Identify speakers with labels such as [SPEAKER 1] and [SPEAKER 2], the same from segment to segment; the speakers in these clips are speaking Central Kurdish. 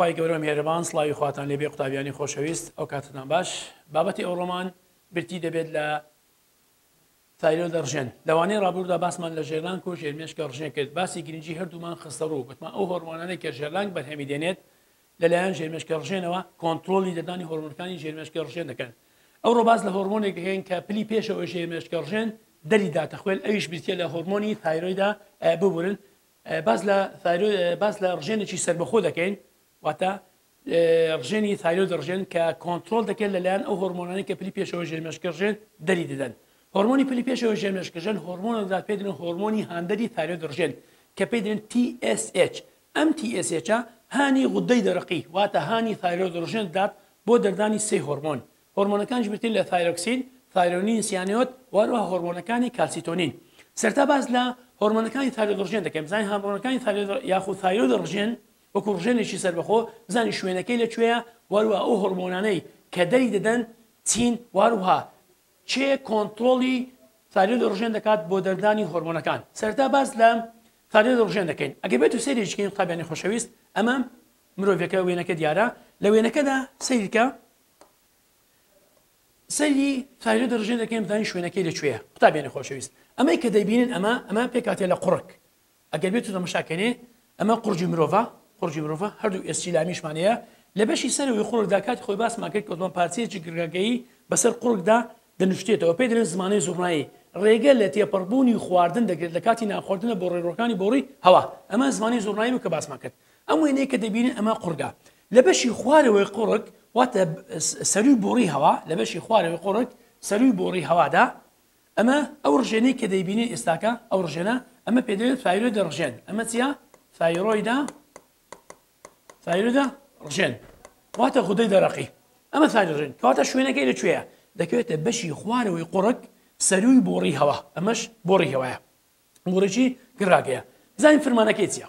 [SPEAKER 1] خی گەورە مێرەبان سڵاوی خواتان لێبێ قوتابیانی خۆشەویست ئەو کاتتان باش بابەتی ئەو ڕۆمان برتی دەبێت لە تایرۆیدە ڕژێن لەوانەیە ڕابردوودا باسمان لە ژێرلانگ و ژێرمێشکە ڕژێن کرد باسی گرنگی هەردوومان خستە ڕوو گوتمان ئەو هۆرمۆنانەی کە ژێرلانگ بەرهەمی دێنێت لەلایەن ژێرمێشکە ڕژێنەوە کۆنتترۆلی دەدانی هۆرمۆنەکانی ژێرمێشکە ڕژێن دەکەن ئەو ڕۆباز لە هۆرمۆنێک هەیە کە پلی پێشەوە ژێرمێشکە ڕژێن دەریداتە خوێن ئەویش بریتە لە هۆرمۆنی تایرۆیدا ببورن باز لە ڕژێنێکی سەربەخۆ دەکەین واتە ڕژێنی تایرۆیدە ڕژێن کە کۆنتترۆل دەکەن لەلایەن ئەو هۆرمۆنانی کە پلی پێشەوە ژێرمێشکە ڕژێن دەری دەدەن هۆرمۆنی پلی پێشەوە ژێرمێشکەژن هۆرمۆنەکە پێ دەن هۆرمۆنی هاندەری تایرۆیدە ڕژێن کە پێ دەن TSH ئەم TSH هانی غودەی دەرەقی واتە هانی تایرۆیدە ڕژێن دات بۆ دەردانی سێ هۆرمۆن هۆرمۆنەکانش بتین لە تایرۆکسین تایرۆنین سیانۆت وەروە هۆرمۆنەکانی کالسیتۆنین سەرتا باز لە هۆرمۆنەکانی تایرۆیدە ڕژێن دەکەم زانین هۆرمۆنەکانی یاخود تایرۆیدە ڕژێن وەکو ڕژێنێکی سەربەخۆ بزانین شوێنەکەی لەکوێیە وەروە ئەو هۆرمۆنانەی کە دەری دەدەن چین وەروها چێ کۆنتترۆلی تایرۆیدە ڕژێن دەکات بۆ دەردانی هۆرمۆنەکان سەرتا باز لە تایرۆیدە ڕژێن دەکەین ئەگە بێت و سەیرێکین قوتابیانی خۆشەویست ئەمە مرۆڤەکە وێنەکە دیارە لە وێنەکەدا سەیرکە سەری تایرۆیدە ڕژێن دەکەین بزانین شوێنەکەی لەکوێیە قوتابیانی خۆشەویست ئەمەی کە دەیبینن ئەمە پێکاتێ لە قوڕک ئەگەر بێت و تەماشاکەنێ ئەمە قورجی مرۆڤە هەردوو ئێسچیلامیشمانەیە لە بەشی سەرەوەی قوڕکدا کاتی خۆی باسمان کرد کە پارچەیەکی گرگەگەیی بەسەر قوڕکدا دەنوشتێتەوە پێی دەڵێن زمانەی زوڕنایی ڕێگە لە تێپەڕبوونی خواردن دەگرێت لە کاتی ناخواردنە بۆ ڕێڕەکانی بۆڕی هەوا ئەمە زمانی زوڕنایی کە باسمان کرد ئەم وێنەیە کە دەبینن ئەمە قوڕگا لە بەشی خوارەوەی قوڕک واتە سەروی بۆڕی هەوا لە بەشی خوارەوەی قوڕک سەروی بۆڕی هەوادا ئەمە ئەو ڕژێنەی کە دەیبینین ئێستاکە ئەو ڕژێنە ئەمە پێ دەوێت تایرۆیدە ڕژێن ئەمە چیە تایرۆیدە ڕژێن واتە غودەی دەرەقی ئەمە تایرۆیدە کەواتە شوێنەکەی لەکوێیە دەکەوێتە بەشی خوارەوەی قوڕک سەروی بۆڕی هەوا ئەمەش بۆڕی هەوایە بۆڕێکی گڕاگەیە زانین فرمانەکەی چییە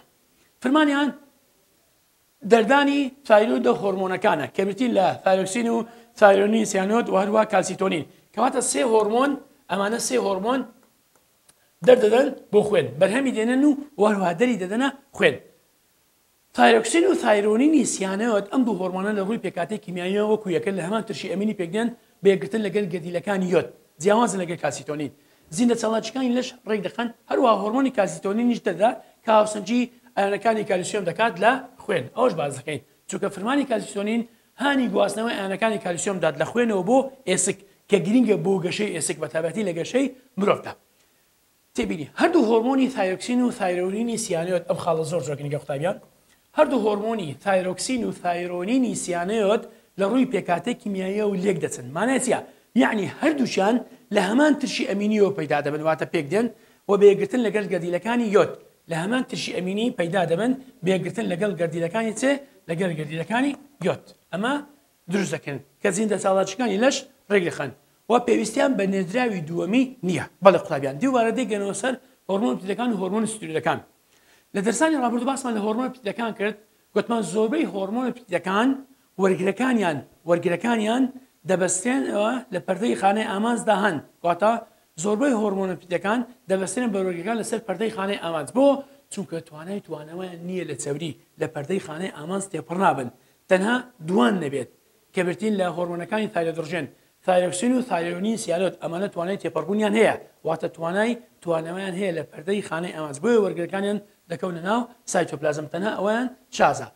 [SPEAKER 1] فرمانیان دەردانی تایرۆیدە هۆرمۆنەکانە کە بریتین لە تایرۆکسین و تایرۆنین سیانۆت و هەروە کالسیتۆنین کەواتە سێ هۆرمۆن ئەمانە سێ هۆرمۆن دەردەدەن بۆ خوێن بەرهەمی دێنن و وەروە دەری دەدەنە خوێن تایرۆکسین و تایرۆنینی سیانۆت ئەم دوو هۆرمۆنە لە ڕووی پێکاتی کیمیاییەوە وەکو یەکەن لە هەمان ترشی ئەمینی پێکدێن بەیەکگرتن لەگەڵ گەردیلەکانی یۆد جیاوازن لەگەڵ کالسیتۆنین زیندە چاڵاکیەکانی لەش ڕێک دەخەن هەروە هۆرمۆنی کالسیتۆنینیش دەدا کە هاوسەنجی ئایۆنەکانی کالیسیۆم دەکات لە خوێن ئەوش باز دەکەین چونکە فرمانی کالسیتۆنین هانی گواستنەوەی ئایۆنەکانی کالیسیۆم داد لە خوێنەوە بۆ ئێسک کە گرینگە بۆ گەشەی ئێسک بە تایبەتی لە گەشەی مرۆڤدا تێبینی هەردوو هۆرمۆنی تایرۆکسین و تایرۆنینی سیانۆت ئەم خاڵە زۆر جوگرنگە قوتابیان هەردوو هۆرمۆنی تایرۆکسین و تایرۆنینی سیانۆت لە ڕووی پێکاتەی کیمیاییە و لێک دەچن مانای چییە یعنی هەردووشان لە هەمان ترشی ئەمینیەوە پەیدا دەبن واتە پێک دێن و بەیەکگرتن لەگەڵ گەردیلەکانی یۆد لە هەمان ترشی ئەمینی پەیدا دەبن بەیەکگرتن لەگەڵ گەردیلەکانی چێ لەگەڵ گەردیلەکانی یۆد ئەمە دروست دەکەن کە زیندە چاڵاکیەکانی لەش ڕێک دەخەن و پێویستیان بە نێردراوی دووەمی نییە بەڵێ قوتابیان دیوارە دێگەنەوە سەر هۆرمۆن پتیلەکان و هۆرمۆن ستیرۆیدەکان لە دەرسانی ڕابردوو باسمان لە هۆرمۆن پتیلەکان کرد گوتمان زۆربەی هۆرمۆن پتیلەکان وەرگرەکانیان دەبەستێنەوە لە پەردەی خانەی ئامانجدا هەن واتە زۆربەی هۆرمۆنە پتیلەکان دەبەستێنن بە وەرگرەکان لەسەر پەردەی خانەی ئامانج بۆ چونکە توانەوەیان نییە لە چەوری لە پەردەی خانەی ئامانج تێپەڕ نابن تەنها دوان نەبێت کە برتین لە هۆرمۆنەکانی تایرۆیدە ڕژێن تایرۆکسین و تایرۆنین سیانۆت ئەمانە توانای تێپەڕبوونیان هەیە واتە توانەوەیان هەیە لە پەردەی خانەی ئامانج بۆیە وەرگرەکانیان دەکەونە ناو سایتۆپلازم تەنها ئەویان شازە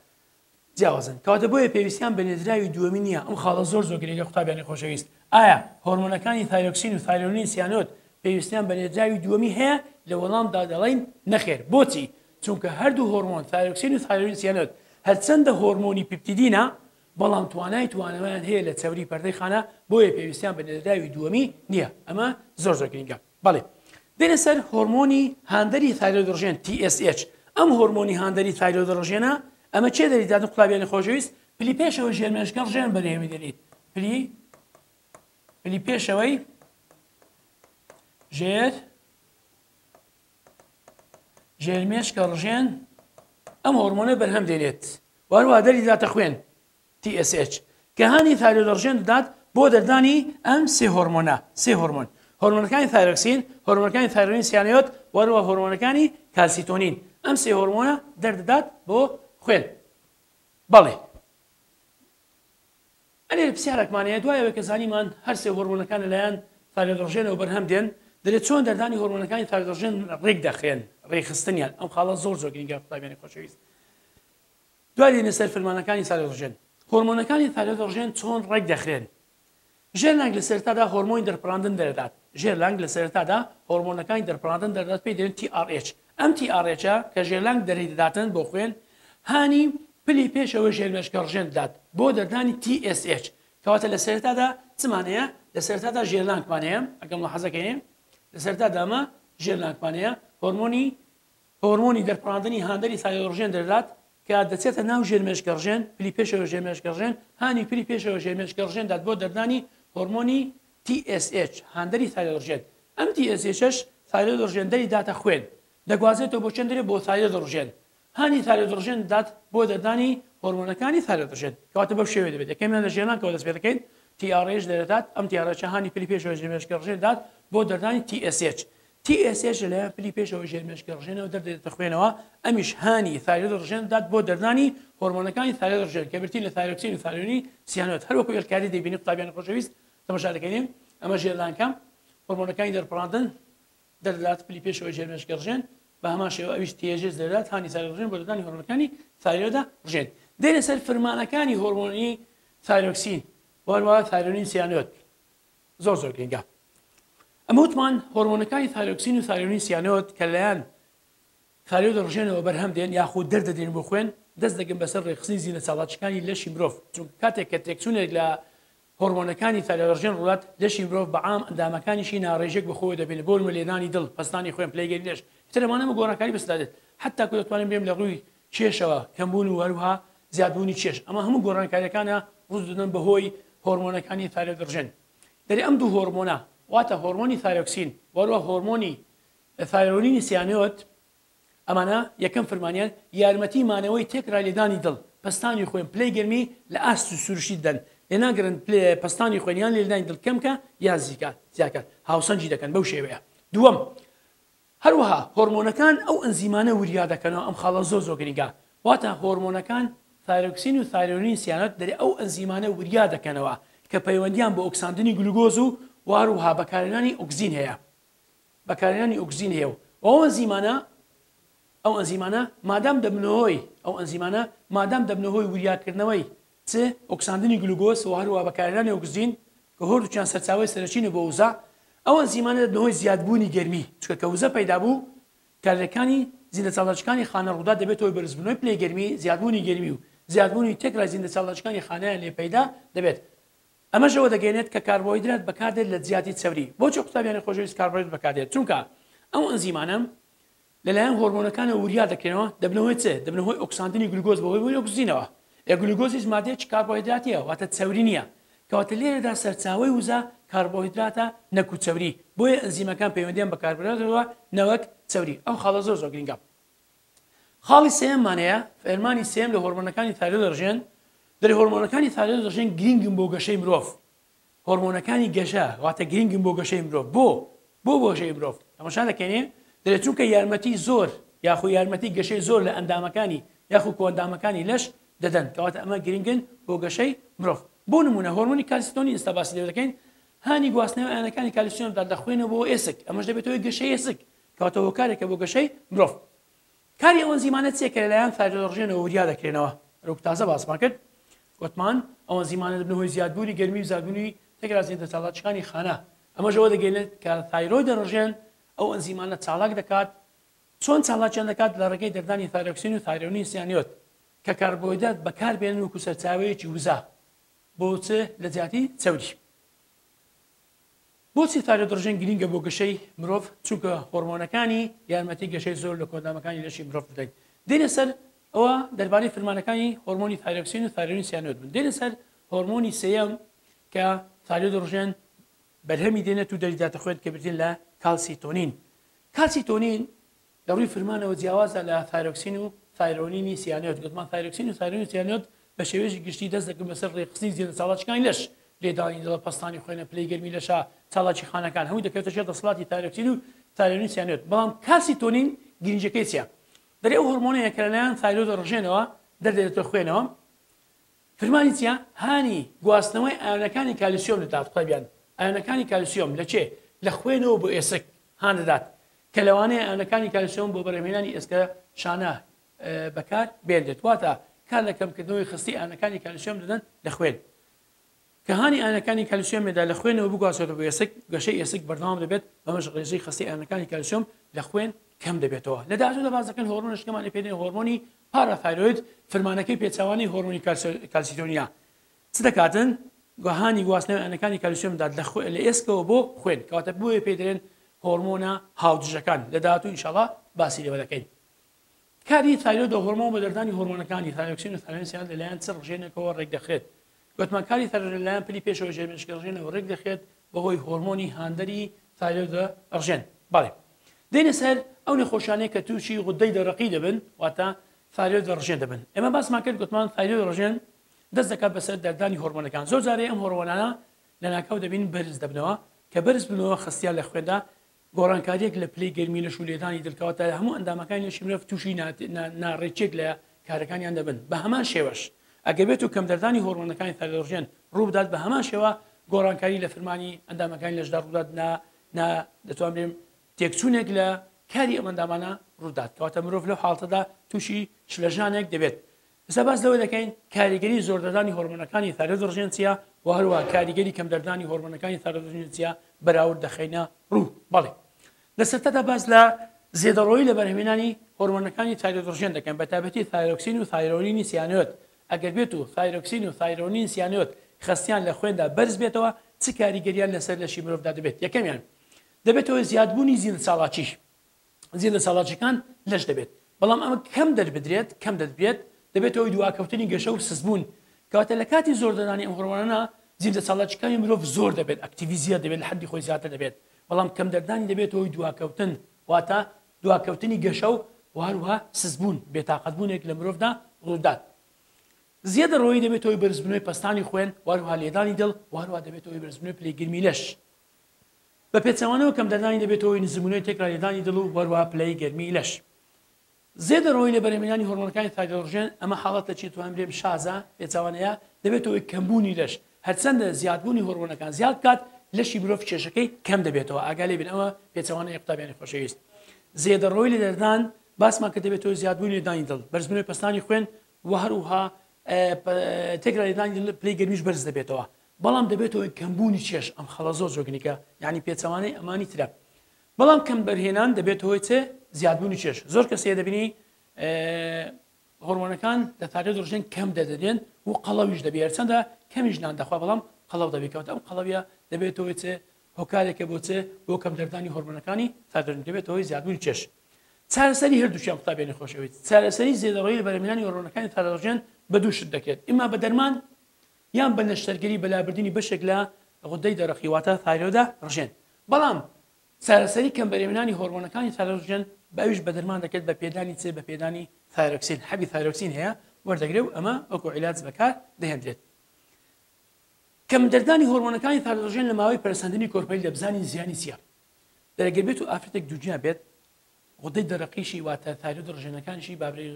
[SPEAKER 1] جیاوازن کەواتە بۆیە پێویستیان بە نێردراوی دووەمی نییە ئەم خاڵە زۆر گرنگە قوتابیانی خۆشەویست ئایا هۆرمۆنەکانی تایرۆکسین و تایرۆنین سیانۆت پێویستیان بە نێردراوی دووەمی هەیە لە وەڵامدا دەڵێن نەخێر بۆچی چونکە هەردوو هۆرمۆن تایرۆکسین و تایرۆنین سیانۆت هەرچەندە هۆرمۆنی پیپتیدینە بەڵام توانایان هەیە لە چەوری پەردەی خانە بۆیە پێویستیان بە نێردراوی دووەمی نییە ئەمە زۆر گرنگە بەڵێ دێنە سەر هۆرمۆنی هاندەری تایرۆیدە ڕژێن TSH ئەم هۆرمۆنی هاندەری تایرۆیدە ڕژێنە ئەمە چێ دەریدادن قوتابیانی خۆشەویست پلی پێشەوە ژێرمێشکە ڕژێن بەرهەمی دەنیت پلی پێشەوەی ژێرمێشکە ڕژێن ئەم هۆرمۆنە بەرهەم دێنێت وەروە دەریداتە خوێن TSH کە هانی تایرۆیدە ڕژێن دەدات بۆ دەردانی ئەم سێ هۆرمۆن هۆرمۆنەکانی تایرۆکسین هۆرمۆنەکانی تایرۆنین سیانۆت وەروە هۆرمۆنەکانی کالسیتۆنین ئەم سێ هۆرمۆنە دەردەدات بۆ خوێن بەڵێ ئەلێ پرسیارێکمانەیە دوایەوە کە زانیمان هەر سێ هۆرمۆنەکان لەلایەن تایرۆیدۆژێنەوە بەرهەم دێن دەرێت چۆن دەردانی هۆرمۆنەکانی تایرۆیدۆژێن ڕێک دەخێن ڕێخستنیان ئەم خاڵە زۆر گرنگە قوتابیانی خۆشەویست دوای دێنە سەر فەرمانەکانی تایرۆیدۆژێن هۆرمۆنەکانی تایرۆیدۆژێن چۆن ڕێک دەخرێن ژێر لانگ لە سەرەتادا هۆرمۆنی دەرپڕاندن دەردات ژێر لانگ لە سەرەتادا هۆرمۆنەکانی دەرپڕاندن دەردات پێی دێن TRH ئەم TRH کە ژێر لانگ دەرەی دەداتن بۆ خوێن هانی پلی پێشەوە ژێرمێشکەڕژێن دەدات بۆ دەردانی TSH کەواتە لە سەرەتادا چمانەیە لە سەرەتادا ژێر لانگمانەیە ئەگەم ملاحەزەکەین لە سەرەتادا ئەمە ژێر لانگمانەیە هۆرمۆنی دەرپڕاندنی هاندەری تایرۆیدۆژێن دەردات کە دەچێتە ناو ژێرمێشکەڕژێن پلی پێشەوە ژێرمێشکەڕژێن هانی پلی پێشەوە ژێرمێشکەڕژێن دات بۆ دەردانی هۆرمۆنی TSH هاندەری تایرۆیدۆژێن ئەم TSH تایرۆیدۆژێندەری داتە خوێن دەگوازێتەوە بۆ چەند دەرێ بۆ تایرۆیدۆژێن هانی تایرۆیدۆژێن دات بۆ دەردانی هۆرمۆنەکانی تایرۆیدۆژێن کەواتە بەو شێوەیە دەبێت یەکەمیان لە ژێرلانگەوە دەست پێ دەکەین TRH دەردات ئەم TRH هانی پلی پێشەوە ژێرمێشکەڕژێن دات بۆ دەردانی TSH لەلایەن پلی پێشەوە ژێرمێشکەڕژێنەوە دەردێتە خوێنەوە ئەمیش هانی تایرۆیدۆژێن دات بۆ دەردانی هۆرمۆنەکانی تایرۆیدۆژێن کە برتین لە تایرۆکسین و تایرۆنی سیانۆت هەروەکو ئێلکاری دەیبینی قوتابیانی خۆشەویست تەماشا دەکەین ئەمە ژێرلانگەکە هۆرمۆنەکانی دەرپڕاندن دەردات پلی پێشەوە ژێرمێشکەڕژێن بە هەمان شێوە ئەویش TSH دەردات هانی تایرۆیدۆژێن بۆ دەردانی هۆرمۆنەکانی تایرۆیدۆژێن دێنە سەر فرمانەکانی هۆرمۆنی تایرۆکسین وەروە تایرۆنی سیانۆت زۆر گرنگە ئەمە وتمان هۆرمۆنەکانی تایرۆکسین و تایرۆنی سیانۆت کە لەلایەن تایرۆیدۆژێنەوە بەرهەم دێن یاخود دەردەدێن بۆ خوێن دەست دەگەن بەسەر ڕێخستنی زیینە چاڵاکیەکانی لەشی مرۆڤ چونکە کاتێک کە تێکچوونێک لە هۆرمۆنەکانی تایرۆیدۆژێن ڕوات لەشی مرۆڤ بەعام ئەندامەکانیشی ناڕێژێک بەخۆوە دەبێت بۆ لێدانی دڵ پستانی خوێن پلەیگەری لێش ترمانەمە گۆڕانکاری بەستادێت حتا کە دەتوانین بێم لە ڕووی چێشەوە کەمبوون و هەروها زیادبوونی چێش ئەمە هەموو گۆڕانکاریەکانە ڕوز دەدەن بەهۆی هۆرمۆنەکانی تایرۆیدۆژێن دەری ئەم دوو هۆرمۆنە واتە هۆرمۆنی تایرۆکسین وەروە هۆرمۆنی تایرۆنی سیانۆت ئەمانە یەکەم فرمانیان یارمەتی مانەوەی تێکرا لێدانی دڵ پستانی خوێن پلەی گەرمی لە ئاست و سروشتی دەن لێ ناگرن پستانی خوێنیان لێدانی دڵکەمکە یان زیاکە هاوسەنجی دەکەن بەو شێوەیە دووەم هەروەها هۆرمۆنەکان ئەو ئەنزیمانە وریا دەکەنەوە ئەم خاڵە زۆر گرنگە واتە هۆرمۆنەکان تایرۆکسین و تایرۆنی سیانۆت دەرێ ئەو ئەنزیمانە وریا دەکەنەوە کە پەیوەندیان بە ئۆکساندنی گلوگۆز و واروها بەکارهێنانی ئۆکسین هەیە بەکارهێنانی ئۆکسین هەیە و ئەو ئەنزیمانە مادام دەبنەوەی وریاکردنەوەی چ ئۆکساندنی گلوگۆز و هەروها بەکارهێنانی ئۆکسین کە هۆردووچیان سەرچاوی سەرچینە بۆ وزە ئەو ئەنزیمانە دەبنەوەی زیادبوونی گەرمی چونکە کە وزە پەیدا بوو کارلەکانی زیندە چاڵاکیەکانی خانە ڕوودا دەبێتەوە بەرزبوونەوەی پلەی گەرمی زیادبوونی گەرمی و زیادبوونی تێکرا زیندە چاڵاکیەکانی خانەیان لێ پەیدا دەبێت ئەمەشەوە دەگەێنێت کە کاربۆهیدرات بەکاردێت لە زیاتی چەوری بۆچی قوتابیانی خۆشەویست کاربۆهیدرات بەکاردێت چونکە ئەو ئەنزیمانە لەلایەن هۆرمۆنەکانە وریا دەکرێنەوە دەبنەوەی چ دەبنەوەی ئۆکساندنی گلوگۆز بەهۆی ئۆکسیجینەوە گلوگۆزیش مادەیەکی کاربۆهیدراتیە واتە چەوری نییە کەواتە لێرەدا سەرچاوی وزە کاربۆهیدراتە نەکو چەوری بۆیە ئەنزیمەکان پەیوەندیان بە کاربۆهیدراتەوە نەوەک چەوری ئەو خاڵە زۆر گرنگە خاڵی سێممانەیە فەرمانی سێم لە هۆرمۆنەکانی تایرۆیدۆژێن دەری هۆرمۆنەکانی تایرۆیدۆژێن گرنگن بۆ گەشەی مرۆڤ هۆرمۆنەکانی گەشە واتە گرنگن بۆ گەشەی مرۆڤ بۆ گەشەی مرۆڤ تەماشا دەکەینێ دەرێت چونکە یارمەتی زۆر یاخو یارمەتی گەشەی زۆر لە ئەندامەکانی یاخو کۆئەندامەکانی لەش دەدەن کەواتە ئەمە گرنگن بۆ گەشەی مرۆڤ بۆ نمونە هۆرمۆنی کالسیتۆنین ئێستا باسی لێ دەکەین هانی گواستنەوەی ئایونەکانی کالسیۆم دەخوێنەوە بۆ ئێسک ئەمەش دەبێتەوە گەشەی ئێسک کەواتە هۆکارێکە بۆ گەشەی مرۆڤ کاری ئەو ئەنزیمانە چیەکە لەلایەن تایرۆیدۆژێنەوە وریا دەکرێنەوە ڕوک تازە باسمان کرد گوتمان ئەو ئەنزیمانە دەبنەوەی زیادبوونی گەرمی و زیادبوونی تێکرا زیندە چاڵاکیەکانی خانە ئەمەشەوە دەگەێنێت کە تایرۆیدۆژێن ئەو ئەنزیمانە چاڵاک دەکات چۆن چاڵاکیان دەکات لە ڕێگەی دەردانی تایرۆکسین و تایرۆنی سیانۆت کە کاربۆهیدرات بەکاربێنن وەکو سەرچاوەیەکی وزە بۆ چ لە زیاتی چەوری بۆچی تایرۆیدۆژێن گرنگە بۆ گەشەی مرۆڤ چونکە هۆرمۆنەکانی یارمەتی گەشەی زۆر لە کۆئەندامەکانی لەشی مرۆڤ بدەین دێنە سەر ئەوە دەربارەی فرمانەکانی هۆرمۆنی تایرۆکسین و تایرۆنی سیانۆت بن دێنە سەر هۆرمۆنی سێیەم کە تایرۆیدۆژێن بەرهەمی دێنێت و دەریداتە خوێن کە بردین لە کالسیتۆنین لە ڕووی فرمانەوە جیاوازە لە تایرۆکسین و تایرۆنینی سیانۆت گوتمان تایرۆکسین و تایرۆنی سیانۆت بە شێوەیەکی گشتی دەست دەکەن بەسەر ڕێخستنی زیندە چاڵاکیەکانی لەش لێدانی دڵە پستانی خوێنە پلەی گەرمی لەشە چاڵاکی خانەکان هەمووی دەکەوێتە ژێر دەسەڵاتی تایرۆکسین و تایرۆنی سیانۆت بەڵام کالسیتۆنین گرنگەکەی چییە دەرێ ئەو هۆرمۆنەیە کە لەلایەن تایرۆیدۆژێنەوە دەردێتە خوێنەوە فرمانی چیە؟ هانی گواستنەوەی ئایۆنەکانی کالیسیۆم دەدات قەبیان. ئایۆنەکانی کالیسیۆم لە چێ؟ لە خوێنەوە بۆ ئێسک هان دەدات کە لەوانەیە ئایۆنەکانی کالیسیۆم بۆ بەرهەمهێنانی ئێسکە شانە بەکار بێنرێت. واتە کار لە کەمکردنەوەی خستی ئایۆنەکانی کالیسیۆم دەدەن لە خوێن. کە هانی ئایۆنەکانی کالیسیۆمێدا لە خوێنەوە بگواسێتەوە بۆ ئێسک، گەشەی ئێسک بەردەوام دەبێت، بەمەش ڕێژەی خستی ئایۆنەکانی کالیسیۆم لە خوێن کەم دەبێتەوە. لە داهاتوودا بازەکەن هۆرمۆنشکەمانی پێدێن هۆرمۆنی پاراثایرۆید، فرمانەکەی پێچاوانی هۆرمۆنی کالسیتۆنیا. چ دەکاتن؟ گۆهانی گواستنەوەی ئایۆنەکانی کالیسیۆم دەدات لە ئێسکەوە بۆ خوێن، کەواتە بۆیە پێدرێن هۆرمۆنە هاودژەکان. لە داهاتوو ئینشاڵڵا باسی لەوە دەکەین. کاری تایرۆید و هۆرمۆن بە دەردانی هۆرمۆنەکانی تایرۆکسین و تایرۆسیان لەلایەن چ ڕژێنێکەوە ڕێک دەخرێت. گوتمان کاری تایرۆید لەلایەن پلی پێشەوە ژێرمێشکە ڕژێنەوە ڕێک دەخرێت بەهۆی هۆرمۆنی هاندەری تایرۆید ڕژێن. بەڵێ دێنە سەر ئەو نەخۆشانەیە کە تووشی غودەی دەرەقی دەبن، واتە تایرۆید ڕژێن دەبن. ئێمە باسمان کرد گوتمان تایرۆید ڕژێن دەست دەکات بەسەر دەردانی هۆرمۆنەکان. زۆر جارێ ئەم هۆرمۆنانە لە ناکاو دەبین بەرز دەبنەوە کە بەرز بنەوە خستیان لە خوێندا گۆڕانکاریەک لە پلەی گەرمی لە شولێدانی دڵکەواتە هەموو ئەندامەکانی لەشی مرۆڤ تووشی ناڕێچێک لە کارەکانیان دەبن. بە هەمان شێوەش ئەگەر بێت و کەمدەردانی هۆرمۆنەکانی تایرۆید ڕژێن ڕوو بدات، بە هەمان شێوە گۆڕانکاری لە فرمانی ئەندامەکانی لەشدا ڕوودات، دەتوانین تێکچوونێک لە کاری ئەم ئەندامانە ڕوودات، کەواتە مرۆڤ لەو حاڵەتەدا تووشی شلەژانێک دەبێت. ئێستا باس لەوە دەکەین کاریگەری زۆردەدانی هۆرمۆنەکانی تایرۆید ڕژێن چییە و هەروەها کاریگەری کەمدەردانی هۆرمۆنەکانی تایرۆید ڕژێن چییە بەراورد دەخەینە ڕوو. بەڵێ لە سەرەتادا باس لە زێدەڕۆیی لە بەرهەمهێنانی هۆرمۆنەکانی تایرۆید ڕژێن دەکەن، بە تایبەتی تایرۆکسین و تایرۆنینی سیانۆید. ئەگەر بێت و تایرۆکسین و تایرۆنین سیانۆید خستیان لە خوێندا بەرز بێتەوە، چ کاریگەریان لەسەر لەشی مرۆڤدا دەبێت؟ یەکەمیان دەبێتەوە زیادبوونی زیندە ساڵاچی. زیندە ساڵاچیەکان لەش دەبێت، بەڵام ئەمە کەم دەربدرێت، کەم دەبێت، دەبێتەوەی دواکەوتنی گەشە و سزبوون. کەواتە لە کاتی زۆردەدانی ئەم هۆرمۆنانە زیندە ساڵاچیەکانی مرۆڤ زۆر دەبێت، ئەکتیڤیزیە دەبێت، لە حەدی خۆی زیاتر دەبێت، بەڵام کەم دەردانی دەبێتەوەی دواکەوتن، واتە دواکەوتنی گەشە و هەروەها سزبوون، بێتاقەتبوونێک لە مرۆڤدا ڕوودات. زیادە ڕۆیی دەبێتەوەی بەرزبوونەوەی پەستانی خوێن، هەروەها لێدانی دڵ، هەروەها دەبێتەوەی بەرزبوونەوەی پلەی لەش. بە پێچەوانەوە کەم دەردانی دەبێتەوەی نزمونەوەی تێکرا لێدانی دڵ و هەروەها پلەی گەرمی لەش. زێدە ڕۆی لە بەرهەمهێنانی هۆرمۆنەکانی تایرۆید ڕژێن، ئەمە حاڵەتە چی توان بێم شازە پێچەوانەیە دەبێتەوەی کەمبوونی لەش. هەرچەندە زیادبوونی هۆرمۆنەکان زیاد کات، لەشی مرۆڤ کێشەکەی کەم دەبێتەوە. ئاگالێ بن ئەوە پێچەوانەیە قوتابیانی خۆشەویست. زێدە ڕۆی لە دەردان باسمان کە دەبێتەوە زیادبوونی لێدانی دڵ، بەرزبوونەوەی پەستانی خوێن و هەروەها تێکرا لێدانی دڵ پلەی گەرمیش بەرز دەبێتەوە، بەڵام دەبێتەوەی کەمبوونی چێش. ئەم خەڵە زۆر جۆگنیکە، یعنی پێچەوانەی ئەمانی ترە. بەڵام کەم بەرهێنان دەبێتەوەی چێ؟ زیادبوونی چێش. زۆر کەسێ دەبینی هۆرمۆنەکان لە تایرۆید ڕژێن کەم دەدەدێن و قەڵەویش دەبێت، هەرچەندە کەمیش نان دەخوا، بەڵام قەڵەو دەبێتەوە. ئەم قەڵەویە دەبێتەوەی چێ؟ هۆکارێکە بۆ چێ؟ بۆ کەمدەردانی هۆرمۆنەکانی تایرۆید، دەبێتەوەی زیادبوونی چێش. چارەسەری هەردووشیان قوتابیانی خۆشەویست، چارەسەری زێدەڕۆیی لە بەرهەمهێنانی هۆرمۆنەکانی تایرۆید ڕژێن بە دوو شت دەکرێت، ئیما بە دەرمان یان بە نەشتەرگەری بەلابردنی بەشێک لە غودەی دەرەقی واتە تایرۆیدە ڕژێن. بەڵام چارەسەری کەم بەرهەمهێنانی هۆرمۆنەکانی تایرۆید ڕژێن بەویش بە دەرمان دەکرێت بە پێدانی چێ؟ بە پێدانی تایرۆکسین. حەبی تایرۆکسین هەیە وەردەگرێت و ئەمە وەکو عیلاج بەکار دەهێنرێت. کەم دەردانی هۆرمۆنەکانی تایرۆید ڕژێن لە ماوەی پەرسەندنی کۆرپەیل لە بزانی زیانی چییە؟ دەرەگەر بێت و ئافرەتێک دووجیا بێت، غودەی دەرەقیشی واتە تایرۆید ڕژێنەکانشی بابرێ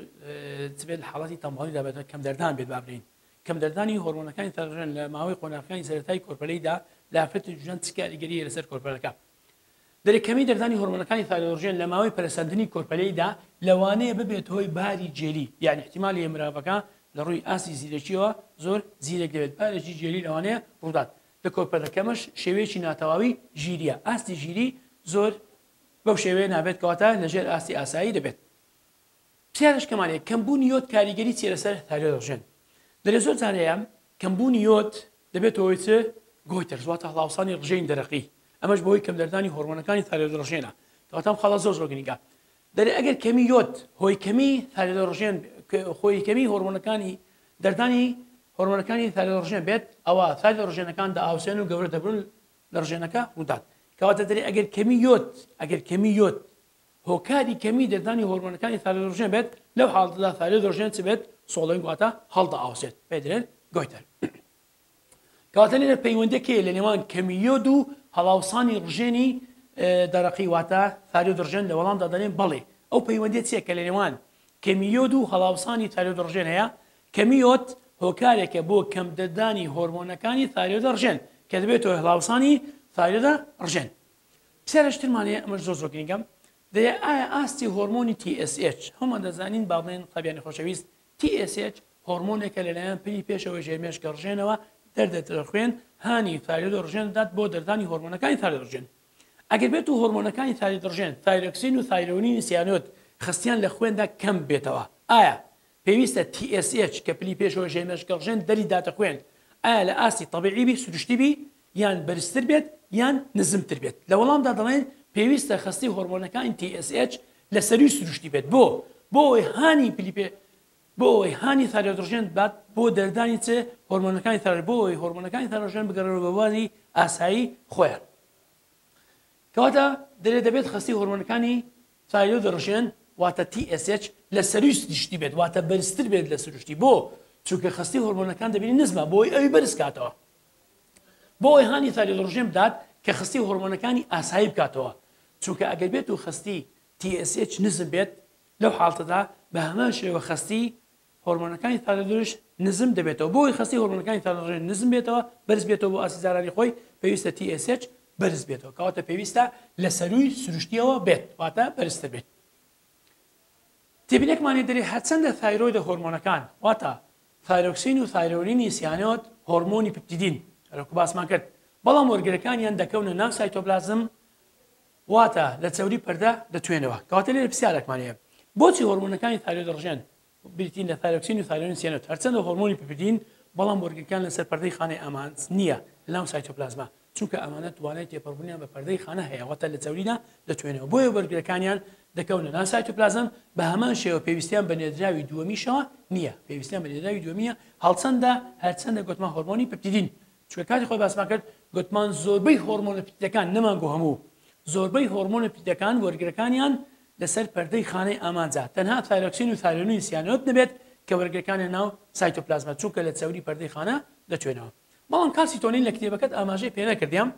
[SPEAKER 1] چبێت حاڵەتی تەماڵی دابێتە کەم دەردان بێت بابرین. کەم دەردانی هۆرمۆنەکانی تایرۆید ڕژێن لە ماوەی قۆناغەکانی سەرەتایی کۆرپەلەیدا لە ئافرەتی دووجیان چ کاریگەریە لەسەر کۆرپەلەکە؟ دەرەکەمی دەردانی هۆرمۆنەکانی تایرۆید ڕژێن لە ماوەی پەرسەندنی کۆرپەلەیدا لەوانەیە ببێت هۆی باری جێلی، یعنی احتیمالی مرۆڤەکە لە ڕووی ئاسی زیرەکیەوە زۆر زیرەک دەبێت، بارێکی جێلی لەوانەیە ڕوودات. لە کۆرپەلەکەمەش شێوەیەکی ناتەواوی ژیریە، ئاستی ژیری زۆر بەو شێوەیە نابێت، کەواتە لەژێر ئاستی ئاسایی دەبێت. پرسیارش کەمانەیە کەمبوونی یۆد کاریگەری چیە لەسەر تایرۆید ڕژێن؟ دەرێ زۆر جارەیە کەمبوونی یۆد دەبێتەوەی چ؟ گۆیتەر، واتە هەڵاوسانی ڕژەی دەرەقی. ئەمەش بۆی کەمدەردانی هۆرمۆنەکانی تایرۆید ڕژێنە، کەواتە ئەم خەڵە زۆر گرنگە. دەرێ ئەگەر کەمی یۆد هۆی کەمی تایرۆید ڕژێن، خۆی کەمی هۆرمۆنەکانی دەردانی هۆرمۆنەکانی تایرۆید ڕژێن بێت، ئەوە تایرۆید ڕژێنەکان داهاوسێن و گەورە دەبن لە ڕژێنەکە ڕوودات. کەواتە دەرێ ئەگەر کەمی یۆد هۆکاری کەمی دەردانی هۆرمۆنەکانی تایرۆید ڕژێن بێت، لەو حاڵەتەدا تایرۆید ڕژێن چ بێت؟ سۆڵەوین، واتە هەڵدەئاوسێت، پێدرێن گۆیتەر. کەواتە لێرە پەیوەندێکەیە لە نێوان کەمی یۆد و هەڵاوسانی ڕژێنی دەرەقی واتە تایرۆید ڕژێن. لە وەڵامدا دەڵێن بەڵێ ئەو پەیوەندێک چییە کە لە نێوان کەمی یۆد و هەڵاوسانی تایرۆید ڕژێن هەیە؟ کەمی یۆد هۆکارێکە بۆ کەم دەردانی هۆرمۆنەکانی تایرۆیدە ڕژێن کە دەبێتەوە هێڵاوسانی تایرۆیدە ڕژێن. پرسیارەشترمانەیە ئەمەش زۆر گرنگە دەیە ئایا ئاستی هۆرمۆنی TSH هەمومان دەزانین باڵێن قەبیانی خۆشەویست TSH هۆرمۆنێکە لەلایەن پلی پێشەوەی ژێرمێشکە ڕژێنەوە دەردەدرخوێن هانی تایرۆیدە ڕژێن دەدات بۆ دەردانی هۆرمۆنەکانی تایرۆیدە ڕژێن. ئەگەر بێت و هۆرمۆنەکانی تایرۆیدە ڕژێن تایرۆکسین و تایرۆنینی سیانۆت خستیان لە خوێندا کەم بێتەوە ئایا پێویستە TSH کە پلی پێشەوەی ژێرمێشکە ڕژێن دەریداتە خوێن ئایا لە ئاستی تەبیعی بی سروشتی بی یان بەرزتر بێت یان نزمتر بێت. لە وەڵامدا دەڵێن پێویستە خستی هۆرمۆنەکانی TSH لە سەروی سروشتی بێت بۆ ئەوەی هانی پلی پێ بۆ ئەوەی هانی تایرۆیدە ڕژێن بات بۆ دەردانی چ هۆرمۆنەکانی تایرۆیدە بۆ ئەوەی هۆرمۆنەکانی تایرۆیدە ڕژێن بگەڕێتەوە بە وازی ئاسایی خۆیان. کەواتە دەبێت خستی هۆرمۆنەکانی تایرۆیدە ڕژێن واتە TSH لە سەروی سروشتی بێت واتە بەرزتر بێت لە سروشتی بۆ چونکە خستی هۆرمۆنەکان دەبینی نزمە بۆی ئەوی بەرز کاتەوە بۆ ئەوەی هانی تایرۆیدە ڕژێن بدات کە خستی هۆرمۆنەکانی ئاسایی بکاتەوە چونکە ئەگەر بێت و خستی TSH نزم بێت لەو حاڵتەدا بە هەمان شێوە خستی هۆرمۆنەکانی تایرۆیدەش نزم دەبێتەوە بۆی خستی هۆرمۆنەکانی تایرۆیدە نزم بێتەوە بەرز بێتەوە بۆ ئاسی زارانی خۆی پێویستە TSH بەرز بێتەوە کەواتە پێویستە لە سەروی سروشتیەوە بێت واتە بەرزتر بێت. تێبینێکمانی دەری هەرچەندە تایرۆیدە هۆرمۆنەکان واتە تایرۆکسین و تایرۆنینی سیانۆت هۆرمۆنی پپتیدین هەروەکو باسمان کرد بەڵام وەرگرەکانیان دەکەونە ناو سایتۆپلازم واتە لە چەوری پەردە دەتوێنەوە کەواتە لێرە پرسیارێکمانەیە بۆچی هۆرمۆنەکانی تایرۆیدە ڕژێن بریتین لە تایرۆکسین و تایرۆنین سیانۆت هەرچەندە هۆرمۆنی پپتیدین بەڵام وەرگرەکان لەسەر پەردەی خانەی ئامانج نییە لە ناو سایتۆپلازما چونکە ئەمانە توانای تێپەڕبوونیان بە پەردەی خانە هەیە واتە لە چەوریدا دەتوێنەوە بۆیە وەرگرەکانیان دەکەونە ناو سایتۆپلازم بە هەمان شێوە پێویستیان بە نێردراوی دووەمیشەوە نییە پێویستیان بە نێردراوی دووەمیە هەڵچەندە هەرچەندە گوتمان هۆرمۆنی پپتیدین چونکە کاتی خۆی باسمان کرد گوتمان زۆربەی هۆرمۆنە پپتیدەکان نەمانگۆ هەموو زۆربەی هۆرمۆنە پپتیدەکان وەرگرەکانیان لەسەر پەردەی خانەی ئامانجا تەنها تایرۆکسین و تایرۆنین سیانۆت نەبێت کە وەرگرەکانی ناو سایتۆپلازما چونکە لە چەوری پەردەی خانە دەتوێنەوە. بەڵام کالسیتۆنین لە کتێبەکەت ئاماژەی پێ نەکردیان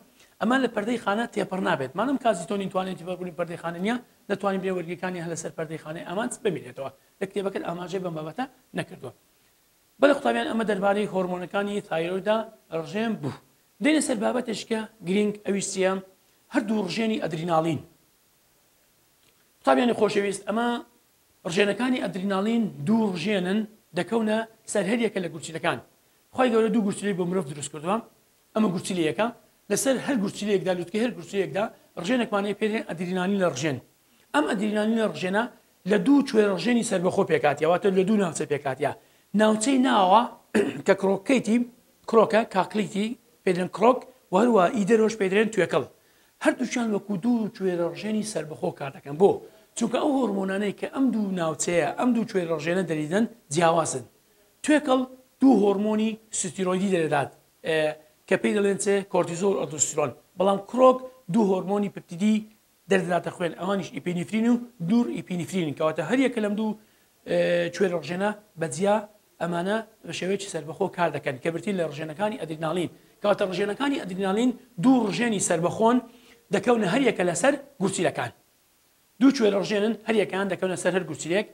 [SPEAKER 1] ئەمان لە پەردەی خانە تێپەڕ نابێت مانم کالسیتۆنین توانێت تێپەڕبوونی پەردەی خانە نییە دەتوانین بێ وەرگرەکانی هەر لەسەر پەردەی خانەی ئامانج ببینێتەوە لە کتێبەکەت ئاماژەی بەم بابەتە نەکردووە. بەڵێ قوتابیان ئەمە دەربارەی هۆرمۆنەکانی تایرۆیدە ڕژێن بوو. دێنە سەر بابەتێککە گرنگ ئەویش چییە هەردوو ڕژێنی ئەدریناڵین. قوتابیانی خۆشەویست ئەمە ڕژێنەکانی ئەدریناڵین دوو ڕژێنن دەکەونە سەر هەریەکە لە گورچیلەکان. خۆی گەورە دوو گورچیلەی بۆ مرۆڤ دروست کردووە ئەمە گورچیلەیەکە لەسەر هەر گورچیلەیەکدا لوتکە هەر گورچیلەیەکدا ڕژێنێکمانەیە پێدرێن ئەدرینالین لە ڕژێن. ئەم ئەدرینالین لە ڕژێنە لە دوو کوێ ڕژێنی سەربەخۆ پێکاتیە واتە لە دوو ناوچە پێکاتیە. ناوچەی ناوە کە کڕۆکەیتی کڕۆکە کاکلیتی پێدرێن کڕۆک و هەروە ئیدەرۆش پێدرێن توێکەڵ هەردووچیان وەکو دوو کوێ ڕژێنی سەربەخۆ کار دەکەن بۆ چونکە ئەو هۆرمۆنانەی کە ئەم دوو ناوچەیە ئەم دوو کوێ ڕژێنە دەریدەن جیاوازن. توێکەڵ دوو هۆرمۆنی ستیرۆیدی دەردات کە پێی دەڵێن چێ کۆرتیزۆل ئۆلدۆستیرۆن بەڵام کڕۆک دوو هۆرمۆنی پپتیدی دەرداتە خوێن ئەوانیش ئیپینیفرین و دوور ئیپینیفرین کەواتە هەریەکە لەم دوو کوێ ڕژێنە بەجیا ئەمانە بە شێوەیەکی سەربەخۆ کار دەکەن کە برتین لە ڕژێنەکانی ئەدریناڵین کەواتە ڕژێنەکانی ئەدریناڵین دوو ڕژێنی سەربەخۆن دەکەونە هەریەکە لەسەر گورچیلەکان دوو کوێ ڕژێنن هەریەکان دەکەونە سەر هەر گورچیلێک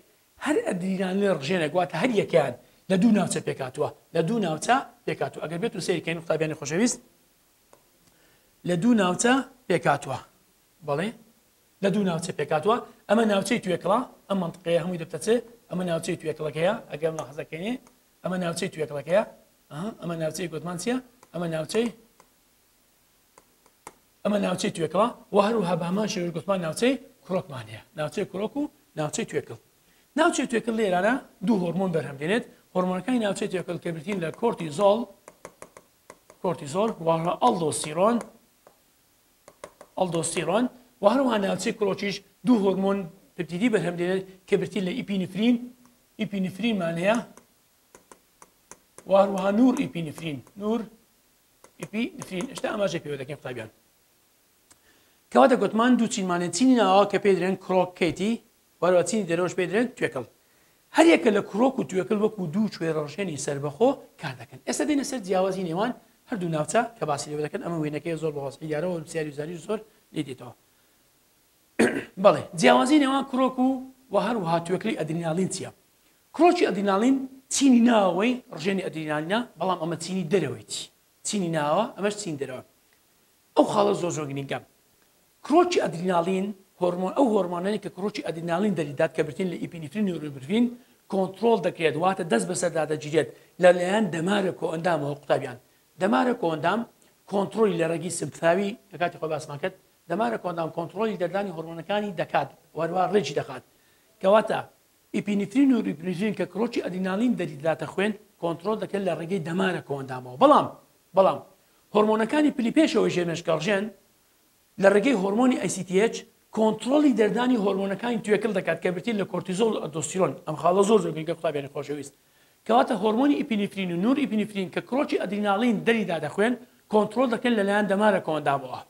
[SPEAKER 1] هەر ئەدریناڵین ڕژێنێک واتە هەریەکیان لە دوو ناوچە پێکاتوە لە دوو ناوچە پێکاتوە ئەگەر بێت و سەیرکەین قوتابیانی خۆشەویست لە دوو ناوچە پێکاتوە بەڵێ لە دوو ناوچە پێکاتوە ئەمە ناوچەی توێکڵە ئەم منطقەیە هەمووی دەبتەچێ ئەمە ناوچەی توێکڵەکەیە ئەگەر ملاحەزەکەینێ ئەمە ناوچەی توێکڵەکەیە ئەمە ناوچەی گوتمان چییە ئەمە ناوچەی توێکڵە و هەروەها بە هەمان شێوەیە گوتمان ناوچەی کڕۆکمان هەیە ناوچەی کڕۆک و ناوچەی توێکڵ ناوچەی توێکڵ لێرانە دوو هۆرمۆن بەرهەمدێنێت هۆرمۆنەکانی ناوچەی توێکڵ کە برتین لە کۆرتیزۆل و ئەڵدۆستیرۆن و هەروەها ناوچەی کڕۆکیش دوو هۆرمۆن پپتیدی بەرهەمدێنێت کە برتین لە ئیپینیفرینمان هەیە و هەروەها نور ئیپینیفرین شتا ئاماژەی پێوە دەکەین قوتابیان کەواتە گوتمان دوو چینمانێت چینی ناوە کە پێدرێن کڕۆکەیتی وەروە چینی دەرەوەش پێدرێن توێکڵ هەریەکە لە کڕۆک و توێکڵ وەکو دوو کوێ ڕژێنی سەربەخۆ کار دەکەن. ئێستا دێنە سەر جیاوازی نێوان هەردوو ناوچە کە باسی لێ دەکەن ئەمە وێنەکەی زۆر بەهۆز یارەوە پرسیاری وزاری زۆر لێ دێتەوە. بەڵێ جیاوازی نێوان کڕۆک و هەروەها توێکڵی ئەدریناڵین چییە؟ کڕۆکی ئەدریناڵین چینی ناوەی ڕژێنی ئەدرینالینە بەڵام ئەمە چینی دەرەوەیتی چینی ناوە ئەمەش چین دەرەوە ئەو خاڵە زۆر گرنگە کڕۆکی ئەدرینالین هۆرمۆن ئەو هۆرمۆنانی کە کڕۆکی ئەدرینالین دەریدات کە برتین لە ئیپینفرین و نورۆپینفرین کۆنتڕۆل دەکرێت واتە دەست بەسەردا دەگیرێت لەلایەن دەمارە کۆئەندامەوە قوتابیان دەمارە کۆئەندام کۆنتڕۆلی لە ڕێگی سمپاوی لە کاتی خۆی باسمان کرد دەمارە کۆئەندام کۆنتڕۆلی دەردانی هۆرمۆنەکانی دەکات وەروە ڕێجی دەخات کەواتە ئیپینفرین و نورۆپینفرین کە کڕۆکی ئەدرینالین دەریداتە خوێن کۆنتڕۆل دەکرێت لە ڕێگەی دەمارە کۆئەندامەوە بەڵام هۆرمۆنەکانی پلی پێشەوەی ژێرمێشکەڕژێن لە ڕێگەی هۆرمۆنی ئەیسیتیچ کۆنتڕۆلی دەردانی هۆرمۆنەکانی توێکل دەکات کە برتین لە کۆرتیزۆل و ئەلدۆستیرۆن ئەم خاڵە زۆر گرنگە قوتابیانی خۆشەویست کەواتە هۆرمۆنی ئیپینفرین و نور ئیپینفرین کە کڕۆکی ئەدرینالین دەریدا دەخوێن کۆنتڕۆل دەکەن لەلایەن دەمارە کۆئەندامەوە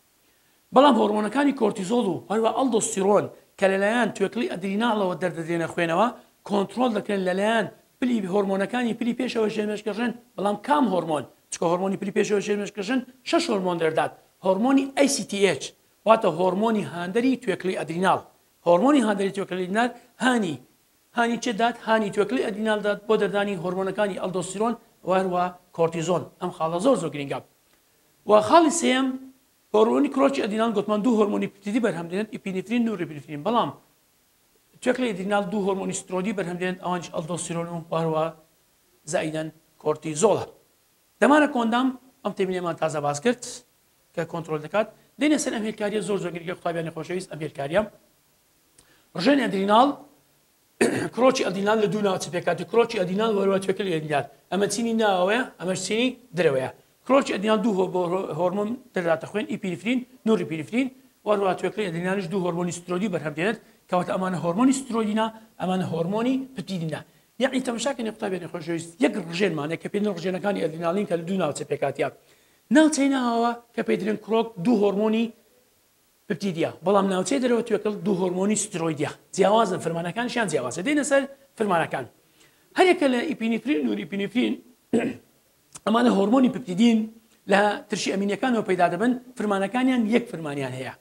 [SPEAKER 1] بەڵام هۆرمۆنەکانی کۆرتیزۆل و هەروە ئەلدۆستیرۆن کە لەلایەن توێکلی ئەدریناڵەوە دەردەدێنە خوێنەوە کۆنتڕۆل دەکەن لەلایەن پلی هۆرمۆنەکانی پلی پێشەوە ژێرمێشکەڕژن بەڵام کام هۆرمۆن چکە هۆرمۆنی پلی پێشەوە ژێرمێشکەڕژن 6 هۆرمۆن دەردات هۆرمۆنی ACTH واتە هۆرمۆنی هاندەری توێکلی ئەدریناڵ هۆرمۆنی هاندەری توێکلی ئەدریناڵ هانی چێ دات هانی توێکلی ئەدریناڵ دات بۆ دەردانی هۆرمۆنەکانی ئەلدۆستیرۆن وهروە کۆرتیزۆن ئەم خاڵە زۆر گرنگە و خاڵی سێم هۆرمۆنی کڕۆکی ئەدریناڵ گوتمان دوو هۆرمۆنی پپتیدی بەرهەمدێنێت ئیپینفرین و نورۆپینفرین بەڵام توێکلی ئەدریناڵ دوو هۆرمۆنی سترۆدی بەرهەمدێنێت ئەوانش ئەلدۆستیرۆن و وهروە زائیدەن کۆرتیزۆڵە دەمارە کۆندام ئەم تێبینێمان تازە باس کرد کە کۆنتڕۆل دەکات دێنە سەر ئەم هێلکاریە زۆر گرنگە قوتابیانی خۆشەویست ئەم هێلکاریە ڕژێنی ئەدریناڵ کڕۆکی ئەدریناڵ لە دوو ناوچە پێکاتی کڕۆکی ئەدریناڵ وەروە توێکلی ئەدریناڵ ئەمە چینی ناوەیە ئەمەش چینی درەوەیە کڕۆکی ئەدریناڵ دوو هۆرمۆن دەرداتە خوێن ئیپینفرین نورۆپینفرین وەروە توێکلی ئەدریناڵیش دوو هۆرمۆنی سترۆدی بەرهەمدێنێت کەواتە ئەمانە هۆرمۆنی سترۆدینە ئەمانە هۆرمۆنی پپتیدینە یعنی تەماشاکەن قوتابیانی خۆشەویست یەک ڕژێنمانەیە کە پێدرێن ڕژێنەکانی ئەدریناڵین کە لە دوو ناوچە پێکاتیە ناوچەی ناوەوە کە پێدرێن کڕۆک دوو هۆرمۆنی پپتیدیە بەڵام ناوچەی دەرەوە توێکل دوو هۆرمۆنی سترۆیدیە جیاوازن فرمانەکانشیان جیاوازە دێنە سەر فرمانەکان هەرێکە لە ئیپینفرین و نورۆپینفرین ئەمانە هۆرمۆنی پپتیدین لە ترشی ئەمینیەکانەوە پەیدا دەبن فرمانەکانیان یەک فرمانیان هەیە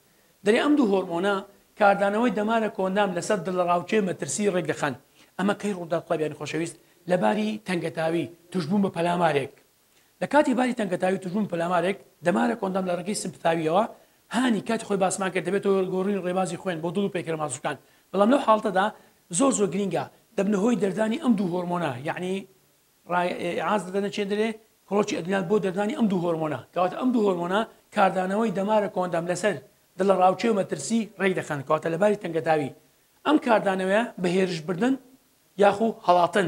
[SPEAKER 1] دەرێ ئەم دوو هۆرمۆنە کاردانەوەی دەمارە کۆندام لەسەر دڵڕاوچێ مەترسی ڕێک دەخەن ئەمە کەی ڕوودا قوتابیانی خۆشەویست لەباری تەنگەتاوی توشبوون بە پەلامارێک لە کاتی باری تەنگەتاوی توشبوون بە پەلامارێک دەمارە کۆندام لە ڕێگەی سمپتاویەوە هانی کاتی خۆی باسمان کرد دەبێتەوە گۆڕین ڕێبازی خوێن بۆ دڵ و پێکرە مازووکان بەڵام لەو حاڵەتەدا زۆر گرنگە دەبنە هۆی دەردانی ئەم دوو هۆرمۆنە یعنی عاز دەدەنە چێ دەرێ کڕۆکی ئەدریناڵ بۆ دەردانی ئەم دوو هۆرمۆنە کەواتە ئەم دوو هۆرمۆنە کاردانەوەی دەمارە کۆندام لەسەر دڵڕاوچێ و مەترسی ڕێک دەخەن کەواتە لەباری تەنگەتاوی ئەم کاردانەوەیە بە هێرش بردن یاخو هەڵاتن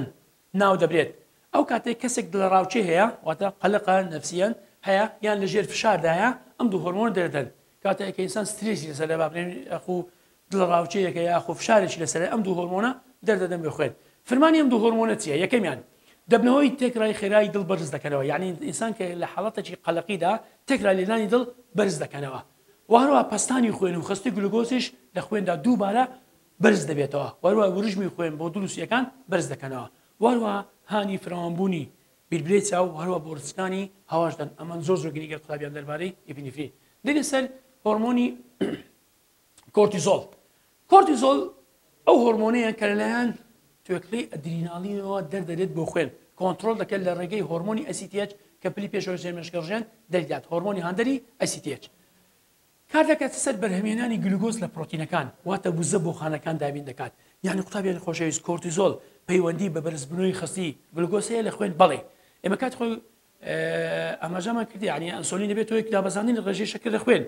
[SPEAKER 1] ناو دەبرێت ئەو کاتێک کەسێک دڵڕاوچێ هەیە واتە قەلقە نەفسیەن هەیە یان لەژێر فشاردایە ئەم دوو هۆرمۆن دەردەن کاتێک کە ئینسان سترێسی لەسەر لە بابرێن ئەخو دڵڕاوچەیەکە یاخو فشارێکی لەسەر ئەم دوو هۆرمۆنە دەردەدەن بخوێن فرمانی ئەم دوو هۆرمۆنە چییە یەکەمیان دەبنەوەی تێکرای خێرایی دڵ بەرز دەکەنەوە یعنی ئینسان کە لە حاڵەتێکی قەلەقیدا تێکرای لێنانی دڵ بەرز دەکەنەوە وهروە پەستانی خوێن و خستی گلوکۆزیش لە خوێندا دووبارە بەرز دەبێتەوە وەروە وریژمی خوێن بۆ دروستیەکان بەرز دەکەنەوە وەروە هانی فراوانبوونی بیربلێ چاو هەروە بۆرچەکانی هەواشدان ئەمان زۆر گرنگە قوتابیان دەربارەی ئیپینفرین دێنە سەر هۆرمۆنی کۆرتیزۆل ئەو هۆرمۆنەیە کە لەلایەن توێکلی ئەدریناڵینەوە دەردەدێت بۆ خوێن کۆنتڕۆل دەکەن لە ڕێگەی هۆرمۆنی ئەسیتیچ کە پلی پێشەوە ژێرمێشکەڕژێن دەریدات هۆرمۆنی هاندەری ئەسیتیچ کار دەکات سەر بەرهەمێنانی گلوکۆز لە پرۆتینەکان واتە بوزە بۆ خانەکان دابین دەکات یعنی قوتابیانی خۆشەویست کۆرتیزۆل پەیوەندی بە بەرزبوونەوەی خستی گلوکۆز هەیە لە خوێن بەڵێ ئێمە کات خۆی ئاماژەمان کردی یعنی ئەنسۆلین دەبێتەوە دابەزانین ڕێژەی شەکر لە خوێن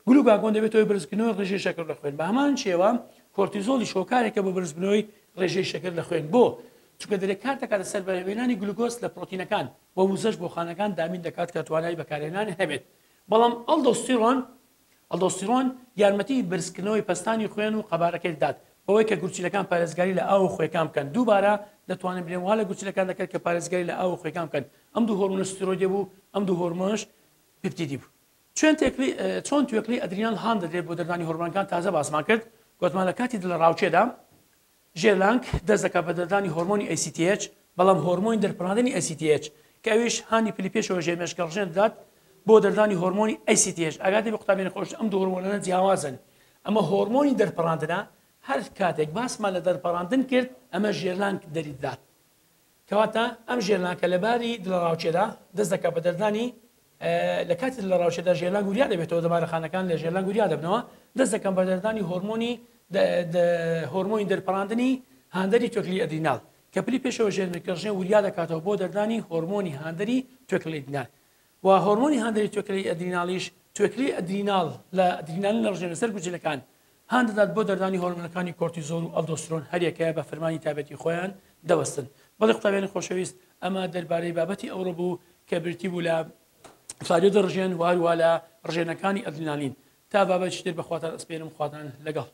[SPEAKER 1] گلوکاگۆن دەبێتەوە بەرزکردنەوەی ڕێژەی شەکر لە خوێن بە هەمان شێوە کۆرتیزۆلی شۆکارێکە بە بەرزبوونەوەی ڕێژەی شەکر لە خوێن بۆ چونکە دەرێت کار دەکاتە سەر بەرهەمێنانی گلوکۆز لە پرۆتینەکان بۆ وزەش بۆ خانەکان دامین دەکات کە توانای بەکارهێنانی هەبێت بەڵام ئەلدۆستیرۆن یارمەتی بەرزکردنەوەی پەستانی خوێن و قەبارەکەی دات بەوەی کە گورچیلەکان پارێزگاری لە ئاو و خۆیەکان بکەن دووبارە دەتوانن بڵێن وا لە گورچیلەکان دەکات کە پارێزگاری لە ئاو و خۆیەکان بکەن ئەم دوو هۆرمۆن ستیرۆیدی بوو ئەم دوو هۆرمۆنش پپتیدی بوو چۆن توێکلی ئەدریناڵ هان دەدرێت بۆ دەردانی هۆرمۆنەکان تازە باسمان کرد گوتمان لە کاتی دڵڕاوچێدا ژێرلانگ دەست دەکات بە دەردانی هۆرمۆنی ACTH بەڵام هۆرمۆنی دەرپڕاندنی ACTH کە ئەویش هانی پلی پێشەوە ژێرمێشکەڕژێن دەدات بۆ دەردانی هۆرمۆنی ACTH ئاگاداری بە قوتابیانی خۆش ئەم دوو هۆرمۆنانە جیاوازن ئەمە هۆرمۆنی دەرپڕاندنە هەر کاتێک باسمان لە دەرپەڕاندن کرد ئەمە ژێرلانگ دەریدات کەواتە ئەم ژێرناکە لەباری دڵڕاوچێدا دەست دەکات بە دەردانی لە کاتی لە ڕاوچێدا ژێرلا گوریا دەبێتەوە دەمارەخانەکان لە ژێرلا گوریا دەبنەوە دەست دەکەم بە دەردانی هۆرمۆنی دەرپەڕاندنی هاندەری توێکلی ئەدرینال کە پلی پێشەوە ژێرنەکەژێ وریا دەکاتەوە بۆ دەردانی هۆرمۆنی هاندەری توێکلی ئەدرینال و هۆرمۆنی هاندەری توێکلی ئەدرینالیش توێکلی ئەدرینال لە ئەدرینال لە ڕژێنە سەر گوجلەکان هاندەدات بۆ دەردانی هۆرمۆنەکانی کۆرتیزۆل و ئەلدۆسترۆن هەریەکەیە بە فەرمانی تایبەتی خۆیان دەوەستن. بەڵێ قوتابیانی خۆشەویست ئەمە دەربارەی بابەتی ئەوڕۆ بوو کە برتی بوو لە فلارێدە ڕژێن وارووا لە ڕژێنەکانی ئەدرینالین تا بابەتی تر بەخواتان ئەسپێرم خواتان لەگەڵ.